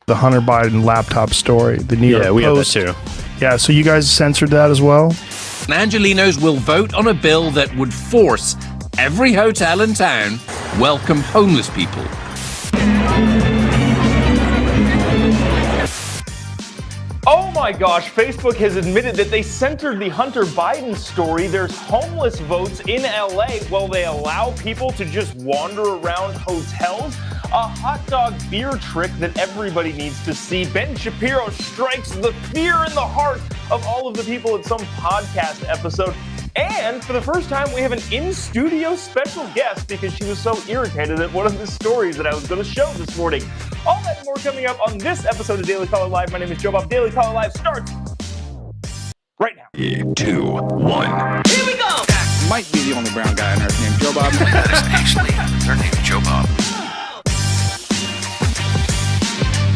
The Hunter Biden laptop story, the New York Post. Yeah, we have that too. Yeah, so you guys censored that as well? Angelenos will vote on a bill that would force every hotel in town welcome homeless people. Oh my gosh, Facebook has admitted that they censored the Hunter Biden story. There's homeless votes in LA. Will they allow people to just wander around hotels? A hot dog beer trick that everybody needs to see. Ben Shapiro strikes the fear in the heart of all of the people at some podcast episode. And for the first time, we have an in-studio special guest because she was so irritated at one of the stories that I was going to show this morning. All that and more coming up on this episode of Daily Caller Live. My name is Jobob. Daily Caller Live starts right now. 3, 2, 1. Here we go! That might be the only brown guy on earth named Jobob. That is actually their name, Jobob.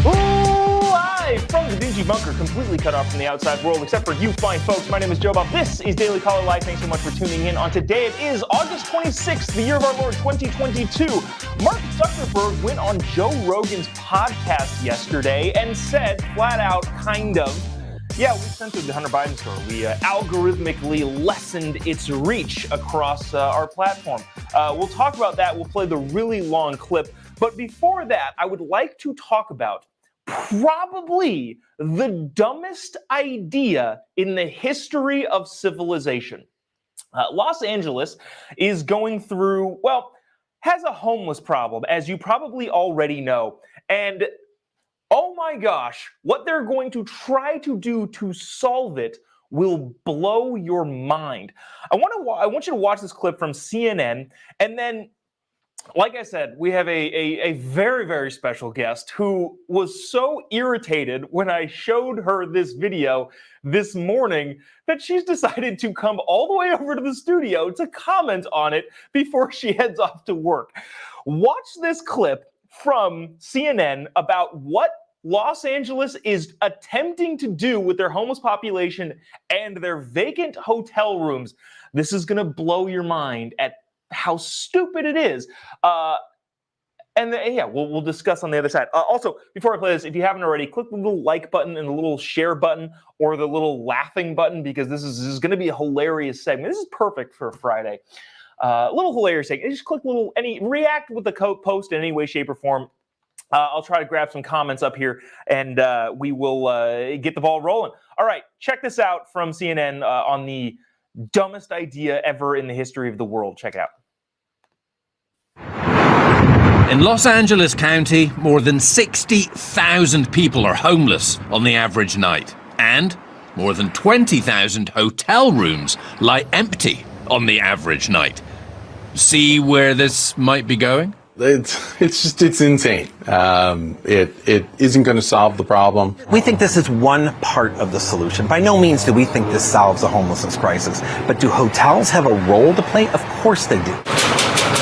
Live from the dingy bunker, completely cut off from the outside world, except for you fine folks. My name is Jobob. This is Daily Caller Live. Thanks so much for tuning in. On today, it is August 26th, the year of our Lord 2022. Mark Zuckerberg went on Joe Rogan's podcast yesterday and said, flat out, kind of, yeah, we censored the Hunter Biden story. We algorithmically lessened its reach across our platform. We'll talk about that. We'll play the really long clip. But before that, I would like to talk about probably the dumbest idea in the history of civilization. Los Angeles is going through, well, has a homeless problem, as you probably already know. And oh my gosh, what they're going to try to do to solve it will blow your mind. I want you to watch this clip from CNN, and then, like I said, we have a very, very special guest who was so irritated when I showed her this video this morning that she's decided to come all the way over to the studio to comment on it before she heads off to work. Watch this clip from CNN about what Los Angeles is attempting to do with their homeless population and their vacant hotel rooms. This is going to blow your mind at how stupid it is. We'll discuss on the other side. Also, before I play this, if you haven't already, click the little like button and the little share button or the little laughing button, because this is going to be a hilarious segment. This is perfect for a Friday. Little hilarious segment. Just click react with the post in any way, shape, or form. I'll try to grab some comments up here, and we will get the ball rolling. All right, check this out from CNN on the dumbest idea ever in the history of the world. Check it out. In Los Angeles County, more than 60,000 people are homeless on the average night. And more than 20,000 hotel rooms lie empty on the average night. See where this might be going? It's insane. It isn't going to solve the problem. We think this is one part of the solution. By no means do we think this solves the homelessness crisis. But do hotels have a role to play? Of course they do.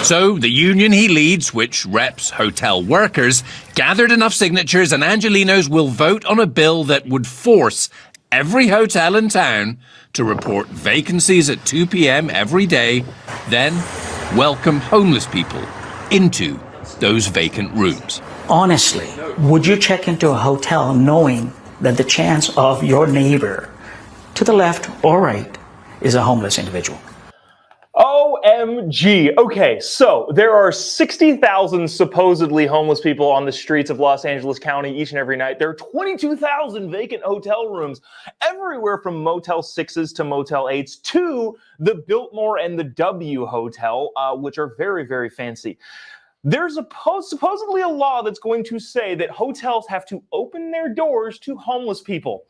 So the union he leads, which reps hotel workers, gathered enough signatures, and Angelenos will vote on a bill that would force every hotel in town to report vacancies at 2 p.m. every day, then welcome homeless people into those vacant rooms. Honestly, would you check into a hotel knowing that the chance of your neighbor to the left or right is a homeless individual? OMG. Okay, so there are 60,000 supposedly homeless people on the streets of Los Angeles County each and every night. There are 22,000 vacant hotel rooms everywhere from Motel 6s to Motel 8s to the Biltmore and the W Hotel, which are very, very fancy. There's supposedly a law that's going to say that hotels have to open their doors to homeless people.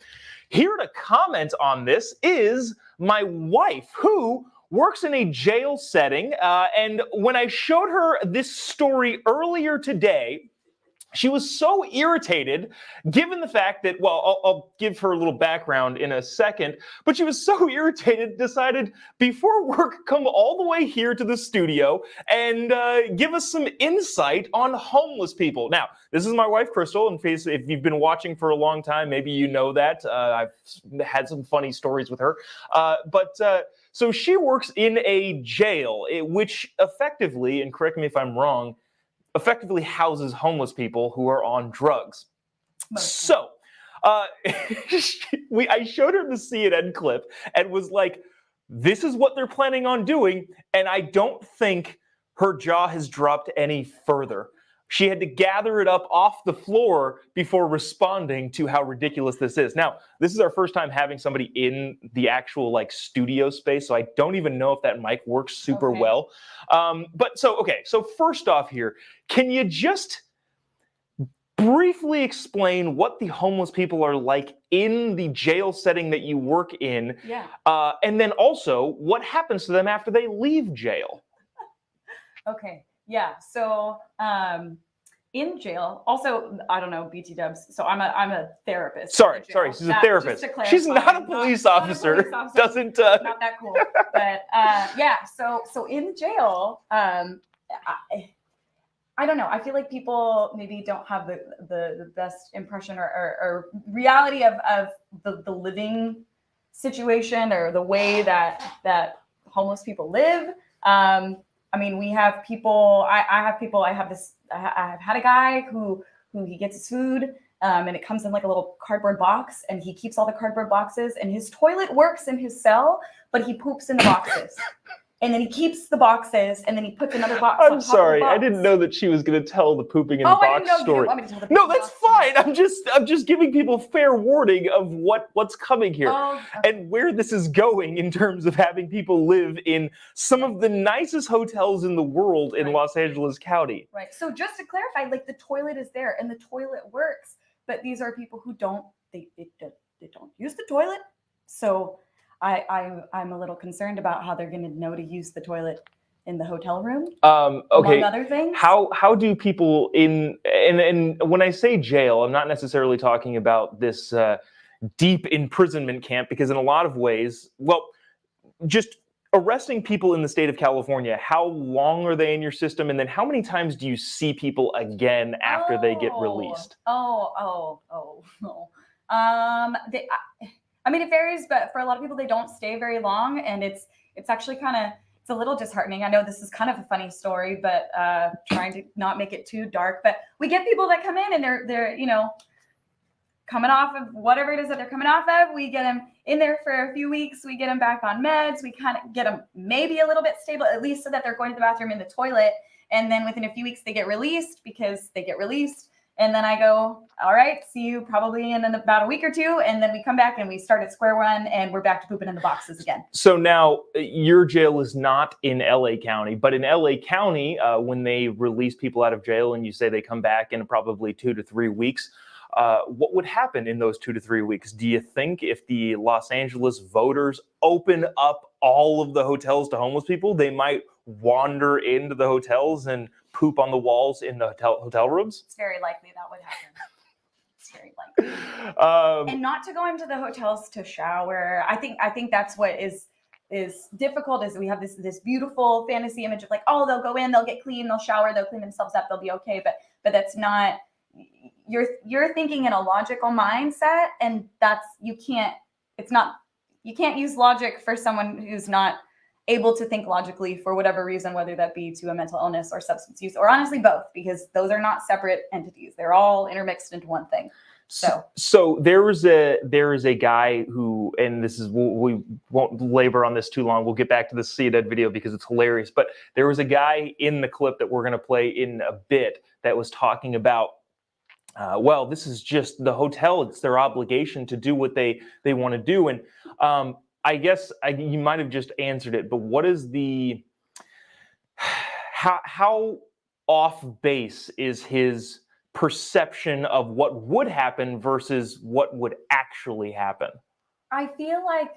Here to comment on this is my wife, who works in a jail setting, and when I showed her this story earlier today, she was so irritated, given the fact that, well, I'll give her a little background in a second, but she was so irritated, decided before work, come all the way here to the studio and give us some insight on homeless people. Now, this is my wife, Crystal, and if you've been watching for a long time, maybe you know that. I've had some funny stories with her. So she works in a jail, which effectively, and correct me if I'm wrong, effectively houses homeless people who are on drugs. So, I showed her the CNN clip and was like, this is what they're planning on doing, and I don't think her jaw has dropped any further. She had to gather it up off the floor before responding to how ridiculous this is. Now, this is our first time having somebody in the actual like studio space, so I don't even know if that mic works super well. So first off here, can you just briefly explain what the homeless people are like in the jail setting that you work in? Yeah. And then also, what happens to them after they leave jail? Okay. Yeah. So in jail, also, I don't know, BT dubs. So I'm a therapist. Sorry, she's a therapist. She's not a police officer. Doesn't not that cool. But yeah. So in jail, I don't know. I feel like people maybe don't have the best impression or reality of the living situation or the way that homeless people live. I mean, we have people. I have had a guy who he gets his food, and it comes in like a little cardboard box, and he keeps all the cardboard boxes. And his toilet works in his cell, but he poops in the boxes. And then he keeps the boxes, and then he puts another box on top of the box. I didn't know that she was going to tell the pooping in the box story. No, that's fine. I'm just giving people fair warning of what's coming here and where this is going in terms of having people live in some of the nicest hotels in the world in Los Angeles County. Right. So just to clarify, like the toilet is there and the toilet works, but these are people who don't use the toilet. So I'm a little concerned about how they're going to know to use the toilet in the hotel room. Okay. Among other things. How do people and when I say jail, I'm not necessarily talking about this deep imprisonment camp, because in a lot of ways, well, just arresting people in the state of California, how long are they in your system, and then how many times do you see people again after they get released? I mean, it varies, but for a lot of people, they don't stay very long, and it's actually it's a little disheartening. I know this is kind of a funny story, but trying to not make it too dark. But we get people that come in and they're coming off of whatever it is that they're coming off of. We get them in there for a few weeks. We get them back on meds. We kind of get them maybe a little bit stable, at least so that they're going to the bathroom in the toilet. And then within a few weeks, they get released because they get released. And then I go, all right, see you probably in about a week or two. And then we come back and we start at square one and we're back to pooping in the boxes again. So now your jail is not in LA County, but in LA County, when they release people out of jail and you say they come back in probably 2 to 3 weeks, what would happen in those 2 to 3 weeks? Do you think if the Los Angeles voters open up all of the hotels to homeless people, they might wander into the hotels and poop on the walls in the hotel rooms? It's very likely that would happen. It's very likely. And not to go into the hotels to shower. I think that's what is difficult, is we have this beautiful fantasy image of like, oh, they'll go in, they'll get clean, they'll shower, they'll clean themselves up, they'll be okay. But that's not, you're thinking in a logical mindset, and you can't use logic for someone who's not able to think logically for whatever reason, whether that be to a mental illness or substance use, or honestly both, because those are not separate entities. They're all intermixed into one thing. So there is a guy who, and this is, we won't labor on this too long. We'll get back to the CNN video because it's hilarious. But there was a guy in the clip that we're going to play in a bit that was talking about, well, this is just the hotel. It's their obligation to do what they want to do. And I guess you might have just answered it, but what is how off base is his perception of what would happen versus what would actually happen? I feel like,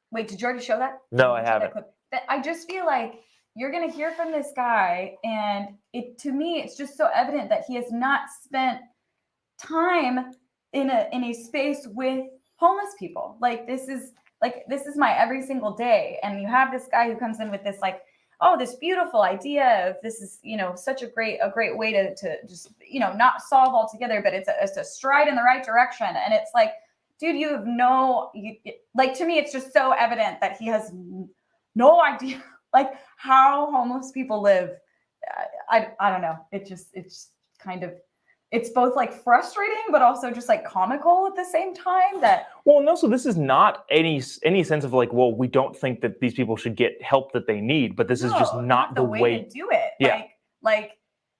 wait, did you already show that? No, I haven't. I just feel like you're going to hear from this guy, and to me, it's just so evident that he has not spent time in a space with homeless people. This is my every single day. And you have this guy who comes in with this this beautiful idea of this is, such a great way to just, not solve altogether, but it's a stride in the right direction. And it's like, dude, you have to me, it's just so evident that he has no idea how homeless people live. I don't know. It's kind of it's both like frustrating, but also just like comical at the same time. That Well, and also this is not any sense of like, well, we don't think that these people should get help that they need, but this is just not the way to do it. Yeah. Like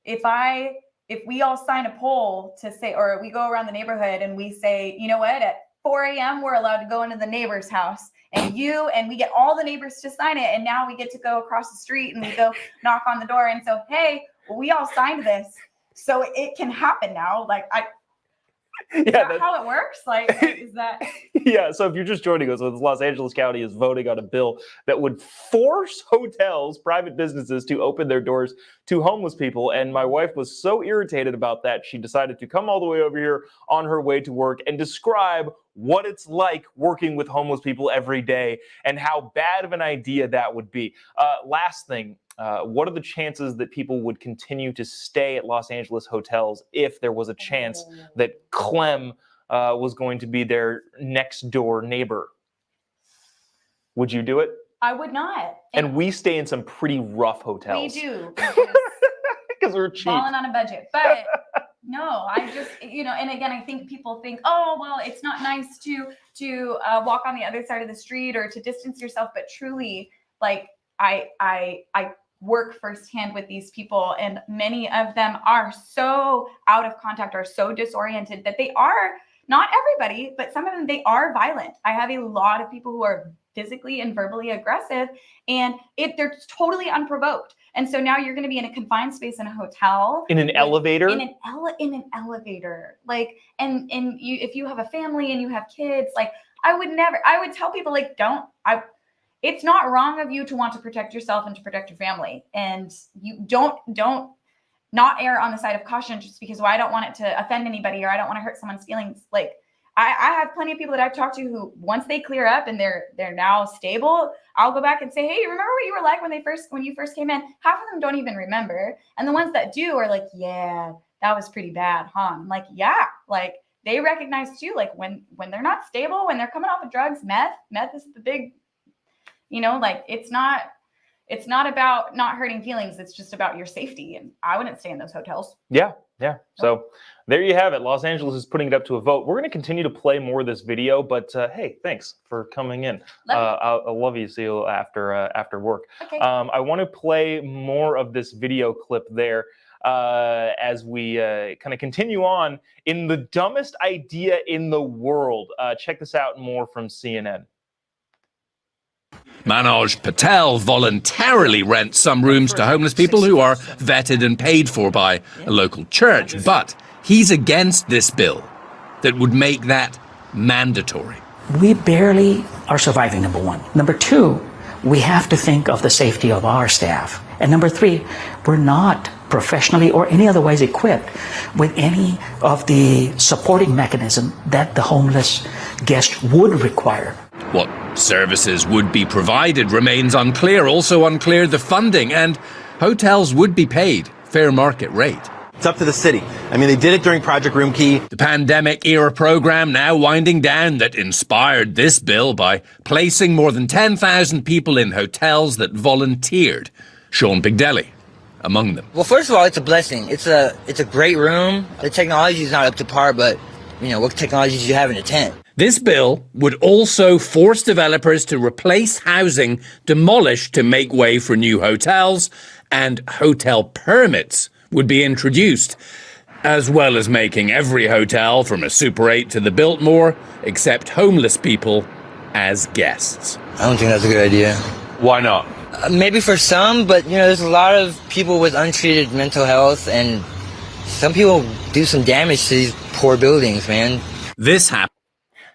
if we all sign a poll to say, or we go around the neighborhood and we say, you know what, at 4 a.m. we're allowed to go into the neighbor's house, and we get all the neighbors to sign it, and now we get to go across the street and we go knock on the door and so, hey, well, we all signed this, so it can happen now. Like is that how it works? Like, is that? Yeah, so if you're just joining us, Los Angeles County is voting on a bill that would force hotels, private businesses, to open their doors to homeless people. And my wife was so irritated about that, she decided to come all the way over here on her way to work and describe what it's like working with homeless people every day and how bad of an idea that would be. Last thing. What are the chances that people would continue to stay at Los Angeles hotels if there was a chance that Clem was going to be their next door neighbor? Would you do it? I would not. And we stay in some pretty rough hotels. We do. Because we're cheap. Falling on a budget. But no, I just, and again, I think people think, oh, well, it's not nice to walk on the other side of the street or to distance yourself. But truly, like, I work firsthand with these people, and many of them are so out of contact, are so disoriented that they are, not everybody, but some of them, they are violent. I have a lot of people who are physically and verbally aggressive, and they're totally unprovoked. And so now you're going to be in a confined space in a hotel, in an elevator, in an elevator, like, and you, if you have a family and you have kids, like, I would tell people, like, it's not wrong of you to want to protect yourself and to protect your family. And you don't not err on the side of caution just because, well, I don't want it to offend anybody or I don't want to hurt someone's feelings. Like, I have plenty of people that I've talked to who, once they clear up and they're now stable, I'll go back and say, hey, remember what you were like when you first came in? Half of them don't even remember. And the ones that do are like, yeah, that was pretty bad, huh? I'm like, yeah, like, they recognize too, like, when they're not stable, when they're coming off of drugs, meth is the big, like, it's not about not hurting feelings. It's just about your safety. And I wouldn't stay in those hotels. Yeah. So there you have it. Los Angeles is putting it up to a vote. We're going to continue to play more of this video, but hey, thanks for coming in. I'll love you. See you after work. Okay. I want to play more of this video clip there as we kind of continue on in the dumbest idea in the world. Check this out, more from CNN. Manoj Patel voluntarily rents some rooms to homeless people who are vetted and paid for by a local church, but he's against this bill that would make that mandatory. We barely are surviving, number one. Number two, we have to think of the safety of our staff. And number three, we're not professionally or any other ways equipped with any of the supporting mechanism that the homeless guest would require. What services would be provided remains unclear. Also unclear the funding, and hotels would be paid fair market rate. It's up to the city. I mean, they did it during Project Roomkey. The pandemic-era program now winding down that inspired this bill by placing more than 10,000 people in hotels that volunteered. Sean Bigdelli among them. Well, first of all, it's a blessing. It's a great room. The technology is not up to par, but, what technology do you have in a tent? This bill would also force developers to replace housing demolished to make way for new hotels, and hotel permits would be introduced, as well as making every hotel from a Super 8 to the Biltmore accept homeless people as guests. I don't think that's a good idea. Why not? Maybe for some, but there's a lot of people with untreated mental health, and some people do some damage to these poor buildings, man. This happened.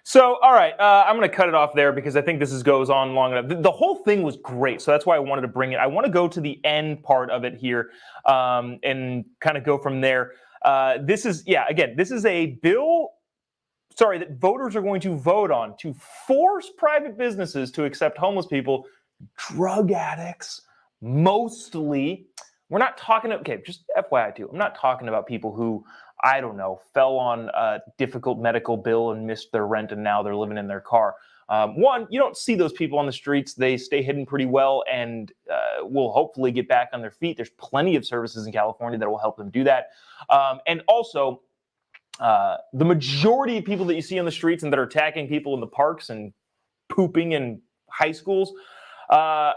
So, all right, I'm going to cut it off there because I think this goes on long enough. The whole thing was great, so that's why I wanted to bring it. I want to go to the end part of it here and kind of go from there. This is a bill, that voters are going to vote on to force private businesses to accept homeless people, drug addicts, mostly. We're not talking, just FYI too, I'm not talking about people who, I don't know, fell on a difficult medical bill and missed their rent and now they're living in their car. One, you don't see those people on the streets. They stay hidden pretty well and will hopefully get back on their feet. There's plenty of services in California that will help them do that. And also, the majority of people that you see on the streets and that are attacking people in the parks and pooping in high schools are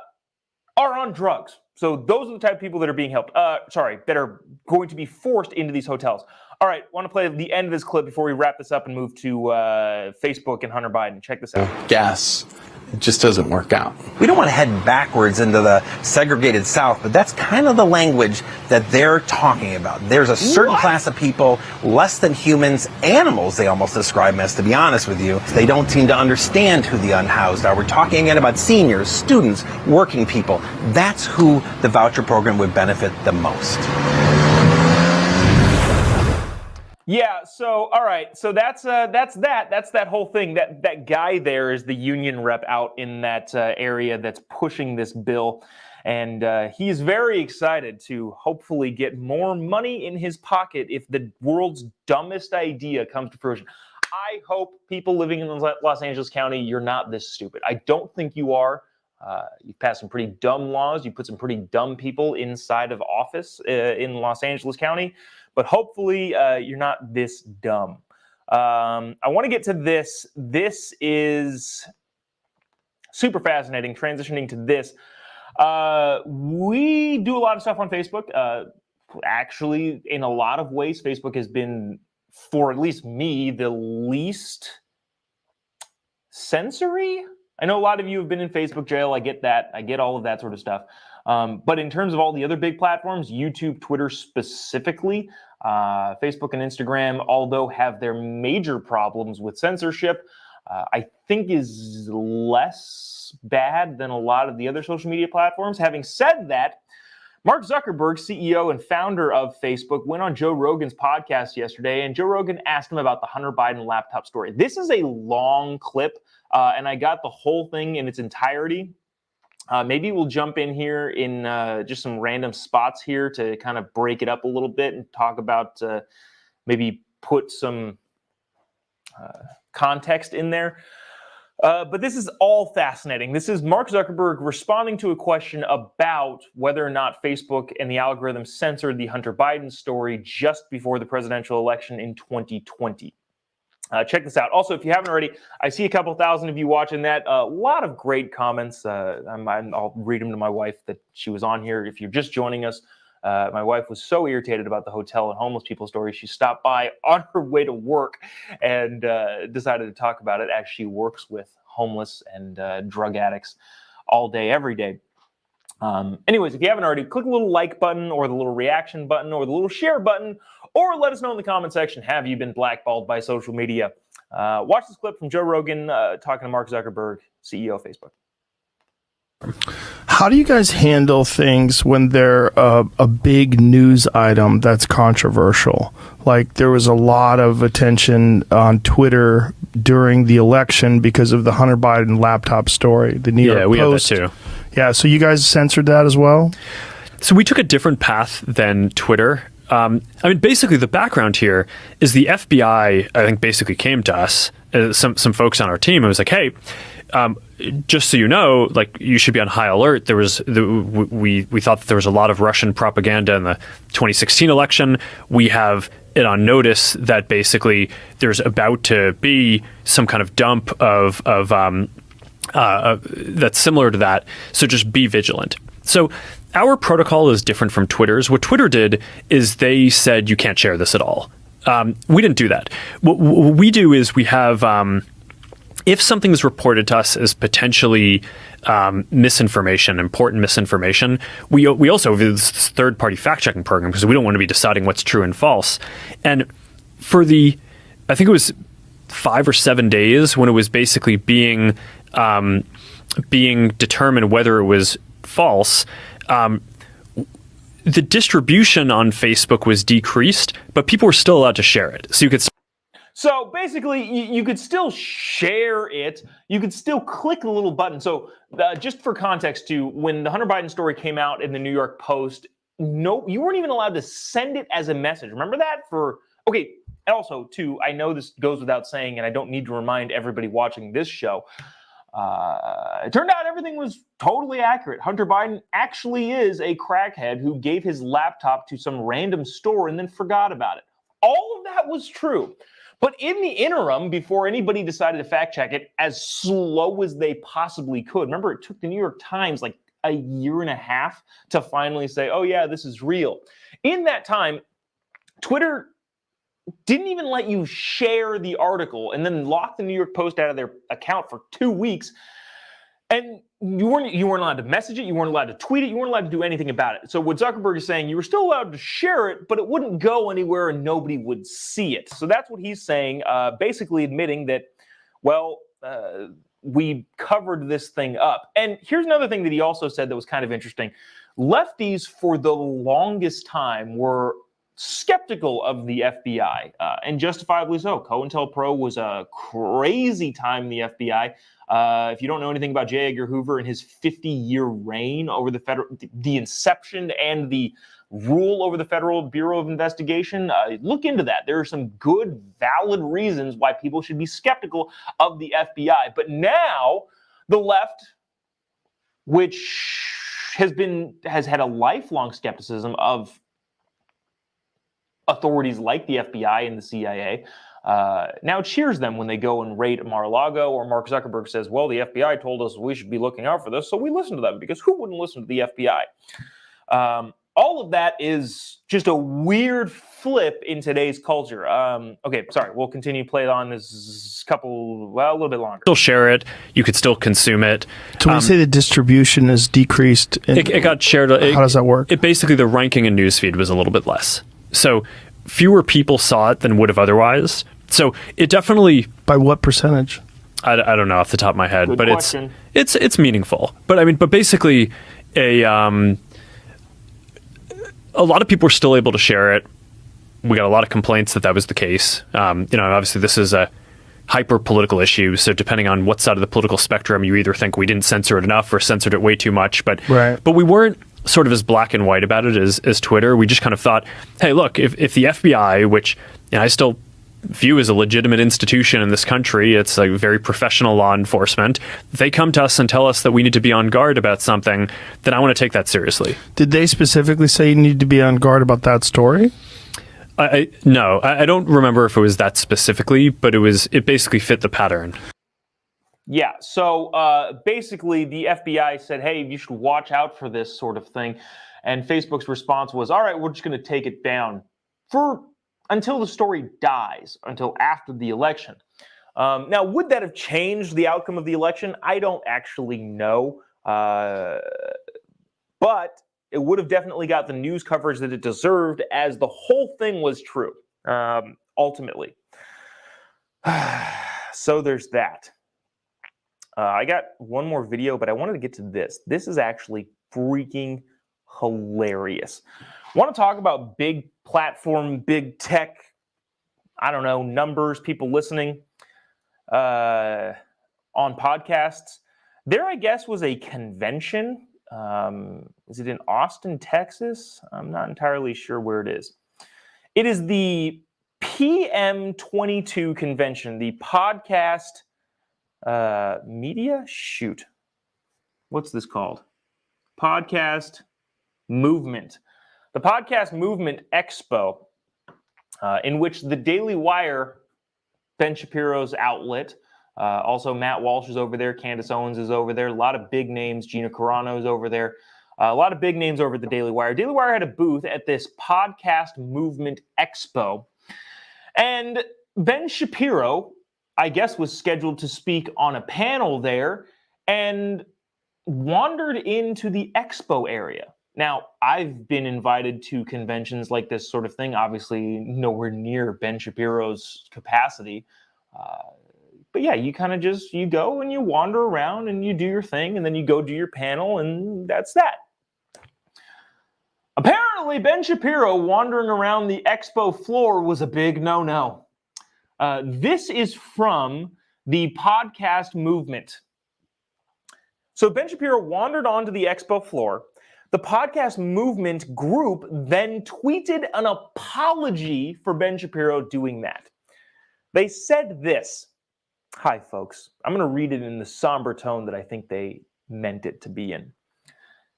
on drugs. So those are the type of people that are being helped. That are going to be forced into these hotels. All right, want to play the end of this clip before we wrap this up and move to Facebook and Hunter Biden. Check this out. Gas, it just doesn't work out. We don't want to head backwards into the segregated South, but that's kind of the language that they're talking about. There's a certain class of people, less than humans, animals they almost describe them as, to be honest with you. They don't seem to understand who the unhoused are. We're talking again about seniors, students, working people. That's who the voucher program would benefit the most. Yeah, so all right, so that's that whole thing. That guy there is the union rep out in that area that's pushing this bill, and he's very excited to hopefully get more money in his pocket if the world's dumbest idea comes to fruition. I hope people living in Los Angeles County, you're not this stupid. I don't think you are. You've passed some pretty dumb laws. You put some pretty dumb people inside of office in Los Angeles County. But hopefully you're not this dumb. I want to get to this. This is super fascinating, transitioning to this. We do a lot of stuff on Facebook. Actually, in a lot of ways, Facebook has been, for at least me, the least censory. I know a lot of you have been in Facebook jail. I get that. I get all of that sort of stuff. But in terms of all the other big platforms, YouTube, Twitter specifically, Facebook and Instagram, although have their major problems with censorship, I think is less bad than a lot of the other social media platforms. Having said that, Mark Zuckerberg, CEO and founder of Facebook, went on Joe Rogan's podcast yesterday, and Joe Rogan asked him about the Hunter Biden laptop story. This is a long clip, and I got the whole thing in its entirety. Maybe we'll jump in here in just some random spots here to kind of break it up a little bit and talk about maybe put some context in there. But this is all fascinating. This is Mark Zuckerberg responding to a question about whether or not Facebook and the algorithm censored the Hunter Biden story just before the presidential election in 2020. Check this out. Also, if you haven't already, I see a couple thousand of you watching that. A lot of great comments. I'll read them to my wife that she was on here. If you're just joining us, my wife was so irritated about the hotel and homeless people story. She stopped by on her way to work and decided to talk about it, as she works with homeless and drug addicts all day, every day. Anyways, if you haven't already, click the little like button or the little reaction button or the little share button, or let us know in the comment section, have you been blackballed by social media? Watch this clip from Joe Rogan talking to Mark Zuckerberg, CEO of Facebook. How do you guys handle things when they're a big news item that's controversial? Like, there was a lot of attention on Twitter during the election because of the Hunter Biden laptop story. The New York Post. Had that too. Yeah, so you guys censored that as well? So we took a different path than Twitter. Basically the background here is the FBI, I think, basically came to us, some folks on our team, and was like, hey, just so you know, like, you should be on high alert. There was we thought that there was a lot of Russian propaganda in the 2016 election. We have it on notice that basically there's about to be some kind of dump of that's similar to that. So just be vigilant. So our protocol is different from Twitter's. What Twitter did is they said you can't share this at all. We didn't do that. What we do is we have, if something is reported to us as potentially misinformation, important misinformation, we also have this third-party fact-checking program because we don't want to be deciding what's true and false. And for I think it was 5 or 7 days when it was basically being determined whether it was false, the distribution on Facebook was decreased, but people were still allowed to share it. So you could. So basically, you could still share it. You could still click the little button. So just for context, too, when the Hunter Biden story came out in the New York Post, no, you weren't even allowed to send it as a message. Remember that? Okay. Also, too, I know this goes without saying, and I don't need to remind everybody watching this show. It turned out everything was totally accurate. Hunter Biden actually is a crackhead who gave his laptop to some random store and then forgot about it. All of that was true. But in the interim, before anybody decided to fact check it as slow as they possibly could, remember it took the New York Times like a year and a half to finally say, oh yeah, this is real. In that time, Twitter didn't even let you share the article and then locked the New York Post out of their account for 2 weeks. And you weren't allowed to message it, you weren't allowed to tweet it, you weren't allowed to do anything about it. So what Zuckerberg is saying, you were still allowed to share it, but it wouldn't go anywhere and nobody would see it. So that's what he's saying, basically admitting that, well, we covered this thing up. And here's another thing that he also said that was kind of interesting. Lefties for the longest time were skeptical of the FBI, and justifiably so. COINTELPRO was a crazy time in the FBI. If you don't know anything about J. Edgar Hoover and his 50-year reign over the inception and the rule over the Federal Bureau of Investigation, look into that. There are some good, valid reasons why people should be skeptical of the FBI. But now, the left, which has had a lifelong skepticism of authorities like the FBI and the CIA, now cheers them when they go and raid Mar-a-Lago, or Mark Zuckerberg says, well, the FBI told us we should be looking out for this, so we listen to them, because who wouldn't listen to the FBI? All of that is just a weird flip in today's culture. Okay, sorry, we'll continue to play it on this a little bit longer. Still share it. You could still consume it. So when you say the distribution is decreased, it got shared. How does that work? It basically, the ranking in newsfeed was a little bit less. So fewer people saw it than would have otherwise. So it definitely... By what percentage? I don't know off the top of my head, Good but question. it's meaningful. But I mean, basically, a lot of people were still able to share it. We got a lot of complaints that was the case. Obviously this is a hyper political issue. So depending on what side of the political spectrum, you either think we didn't censor it enough or censored it way too much. But we weren't sort of as black and white about it as Twitter. We just kind of thought, hey, look, if the FBI, which I still view as a legitimate institution in this country, it's a very professional law enforcement, if they come to us and tell us that we need to be on guard about something, then I want to take that seriously. Did they specifically say you need to be on guard about that story? No, I don't remember if it was that specifically, but it basically fit the pattern. Yeah, so basically the FBI said, hey, you should watch out for this sort of thing. And Facebook's response was, all right, we're just going to take it down until the story dies, until after the election. Now, would that have changed the outcome of the election? I don't actually know. But it would have definitely got the news coverage that it deserved, as the whole thing was true, ultimately. So there's that. I got one more video, but I wanted to get to this. This is actually freaking hilarious. I want to talk about big platform, big tech, I don't know, numbers, people listening on podcasts. There, I guess, was a convention. Is it in Austin, Texas? I'm not entirely sure where it is. It is the PM22 convention, the podcast media? Shoot. What's this called? Podcast Movement. The Podcast Movement Expo, in which the Daily Wire, Ben Shapiro's outlet, also Matt Walsh is over there, Candace Owens is over there, a lot of big names, Gina Carano is over there, a lot of big names over at the Daily Wire. Daily Wire had a booth at this Podcast Movement Expo, and Ben Shapiro, I guess, was scheduled to speak on a panel there and wandered into the expo area. Now, I've been invited to conventions like this sort of thing, obviously nowhere near Ben Shapiro's capacity. But yeah, you kind of you go and you wander around and you do your thing, and then you go do your panel, and that's that. Apparently, Ben Shapiro wandering around the expo floor was a big no-no. This is from the Podcast Movement. So Ben Shapiro wandered onto the expo floor. The Podcast Movement group then tweeted an apology for Ben Shapiro doing that. They said this: Hi, folks. I'm going to read it in the somber tone that I think they meant it to be in.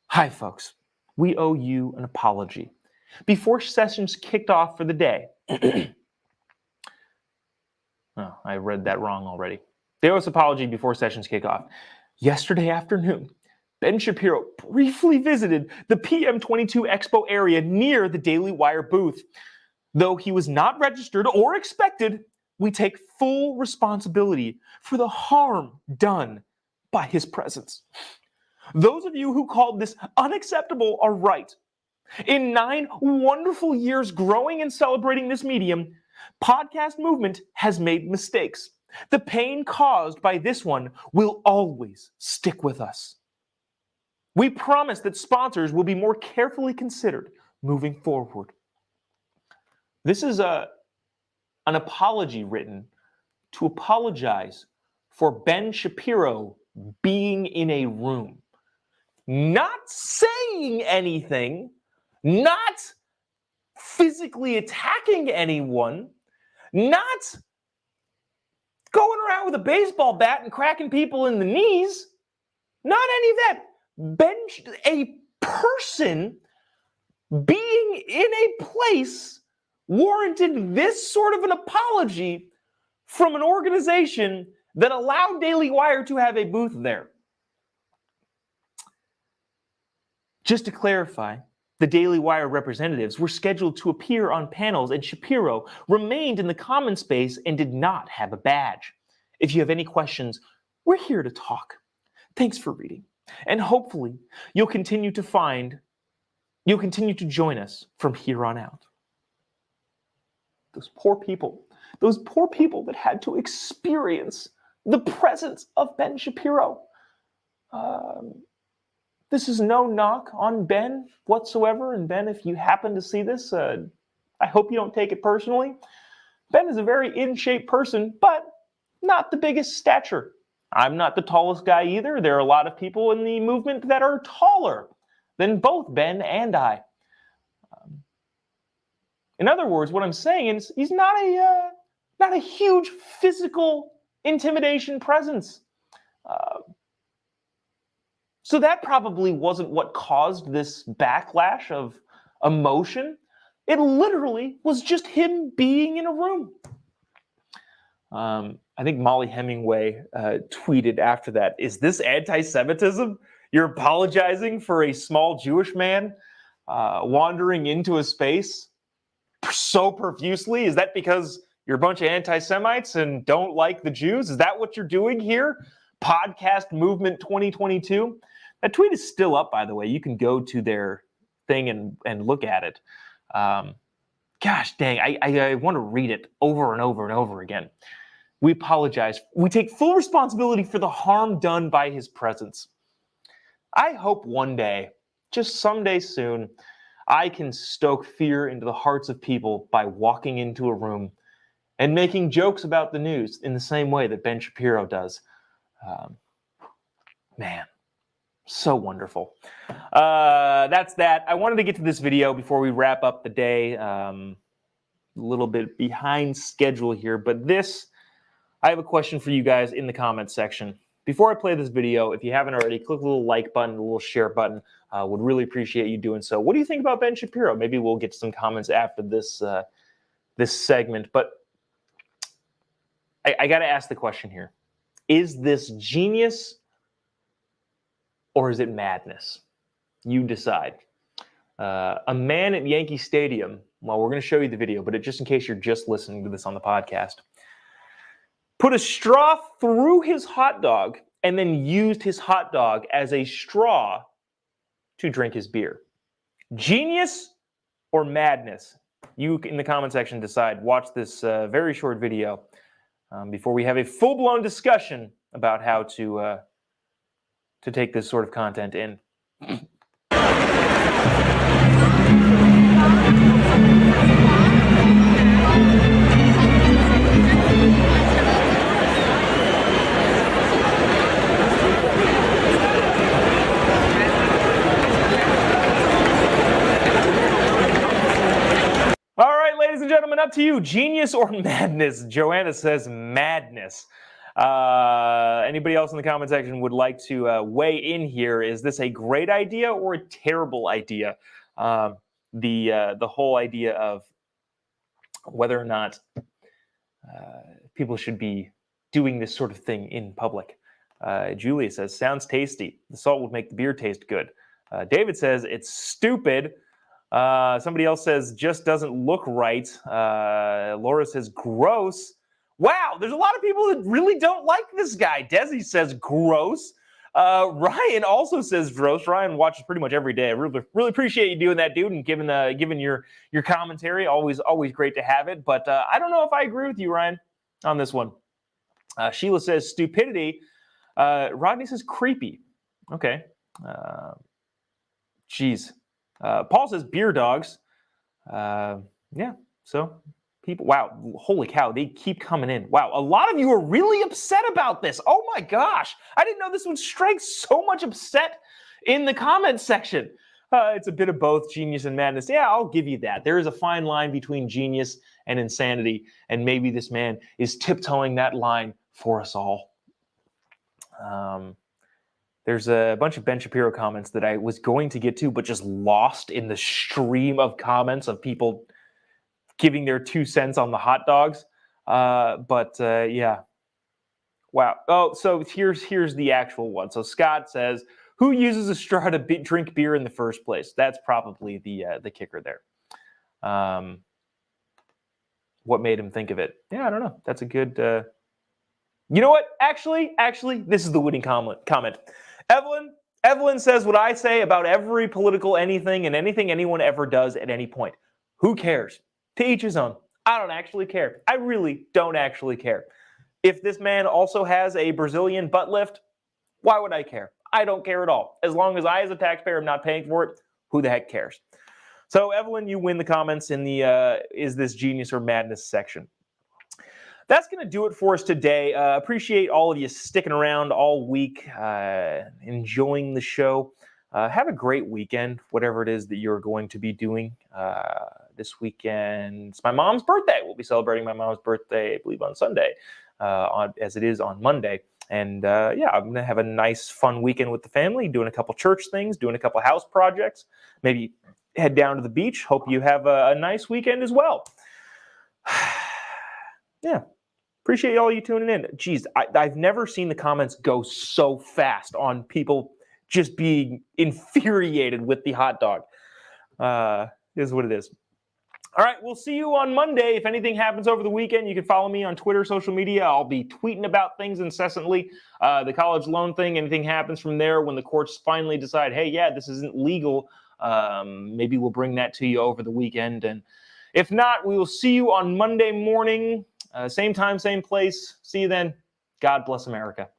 Hi, folks. We owe you an apology. Before sessions kicked off for the day, oh, I read that wrong already. They owe us an apology before sessions kick off. Yesterday afternoon, Ben Shapiro briefly visited the PM22 Expo area near the Daily Wire booth. Though he was not registered or expected, we take full responsibility for the harm done by his presence. Those of you who called this unacceptable are right. In 9 wonderful years growing and celebrating this medium, podcast movement has made mistakes. The pain caused by this one will always stick with us. We promise that sponsors will be more carefully considered moving forward. This is an apology written to apologize for Ben Shapiro being in a room, not saying anything, not physically attacking anyone, not going around with a baseball bat and cracking people in the knees, not any of that. A person being in a place warranted this sort of an apology from an organization that allowed Daily Wire to have a booth there. Just to clarify, the Daily Wire representatives were scheduled to appear on panels, and Shapiro remained in the common space and did not have a badge. If you have any questions, we're here to talk. Thanks for reading, and hopefully you'll continue to join us from here on out. Those poor people that had to experience the presence of Ben Shapiro. This is no knock on Ben whatsoever. And Ben, if you happen to see this, I hope you don't take it personally. Ben is a very in-shape person, but not the biggest stature. I'm not the tallest guy either. There are a lot of people in the movement that are taller than both Ben and I. In other words, what I'm saying is he's not a huge physical intimidation presence. So that probably wasn't what caused this backlash of emotion. It literally was just him being in a room. I think Molly Hemingway tweeted after that, "Is this anti-Semitism? You're apologizing for a small Jewish man wandering into a space so profusely? Is that because you're a bunch of anti-Semites and don't like the Jews? Is that what you're doing here? Podcast Movement 2022? That tweet is still up, by the way. You can go to their thing and look at it. Gosh dang, I want to read it over and over and over again. We apologize. We take full responsibility for the harm done by his presence. I hope one day, just someday soon, I can stoke fear into the hearts of people by walking into a room and making jokes about the news in the same way that Ben Shapiro does. Man, so wonderful. That's that. I wanted to get to this video before we wrap up the day. A little bit behind schedule here, but I have a question for you guys in the comments section. Before I play this video, if you haven't already, click the little like button, the little share button. Would really appreciate you doing so. What do you think about Ben Shapiro? Maybe we'll get some comments after this segment. But I got to ask the question here. Is this genius or is it madness? You decide. A man at Yankee Stadium, well, we're going to show you the video, but just in case you're just listening to this on the podcast, put a straw through his hot dog and then used his hot dog as a straw to drink his beer. Genius or madness? You in the comment section decide. Watch this very short video before we have a full-blown discussion about how to take this sort of content in. All right, ladies and gentlemen, up to you. Genius or madness? Joanna says madness. Anybody else in the comment section would like to weigh in here? Is this a great idea or a terrible idea? The whole idea of whether or not people should be doing this sort of thing in public. Julia says, sounds tasty. The salt would make the beer taste good. David says, it's stupid. Somebody else says, just doesn't look right. Laura says, gross. Wow, there's a lot of people that really don't like this guy. Desi says, gross. Ryan also says gross. Ryan watches pretty much every day. I really appreciate you doing that, dude, and giving your commentary. Always great to have it. But I don't know if I agree with you, Ryan, on this one. Sheila says stupidity. Rodney says creepy. Okay. Geez. Paul says beer dogs. Yeah. So people, wow, holy cow, they keep coming in. Wow, a lot of you are really upset about this. Oh my gosh, I didn't know this would strike so much upset in the comments section. It's a bit of both genius and madness. Yeah, I'll give you that. There is a fine line between genius and insanity, and maybe this man is tiptoeing that line for us all. There's a bunch of Ben Shapiro comments that I was going to get to, but just lost in the stream of comments of people giving their 2 cents on the hot dogs. Yeah. Wow. Oh, so here's the actual one. So Scott says, who uses a straw to drink beer in the first place? That's probably the kicker there. What made him think of it? Yeah, I don't know. That's a good... You know what? Actually, this is the winning comment. Evelyn says what I say about every political anything and anything anyone ever does at any point. Who cares? To each his own. I don't actually care. I really don't actually care. If this man also has a Brazilian butt lift, why would I care? I don't care at all. As long as I, as a taxpayer, am not paying for it, who the heck cares? So, Evelyn, you win the comments in the is this genius or madness section. That's going to do it for us today. Appreciate all of you sticking around all week, enjoying the show. Have a great weekend, whatever it is that you're going to be doing this weekend. It's my mom's birthday. We'll be celebrating my mom's birthday, I believe, on Sunday, as it is on Monday. And yeah, I'm going to have a nice, fun weekend with the family, doing a couple church things, doing a couple house projects, maybe head down to the beach. Hope you have a nice weekend as well. Yeah. Appreciate all you tuning in. Geez, I've never seen the comments go so fast on people just being infuriated with the hot dog. Is what it is. All right, we'll see you on Monday. If anything happens over the weekend, you can follow me on Twitter, social media. I'll be tweeting about things incessantly. The college loan thing, anything happens from there when the courts finally decide, hey, yeah, this isn't legal. Maybe we'll bring that to you over the weekend. And if not, we will see you on Monday morning. Same time, same place. See you then. God bless America.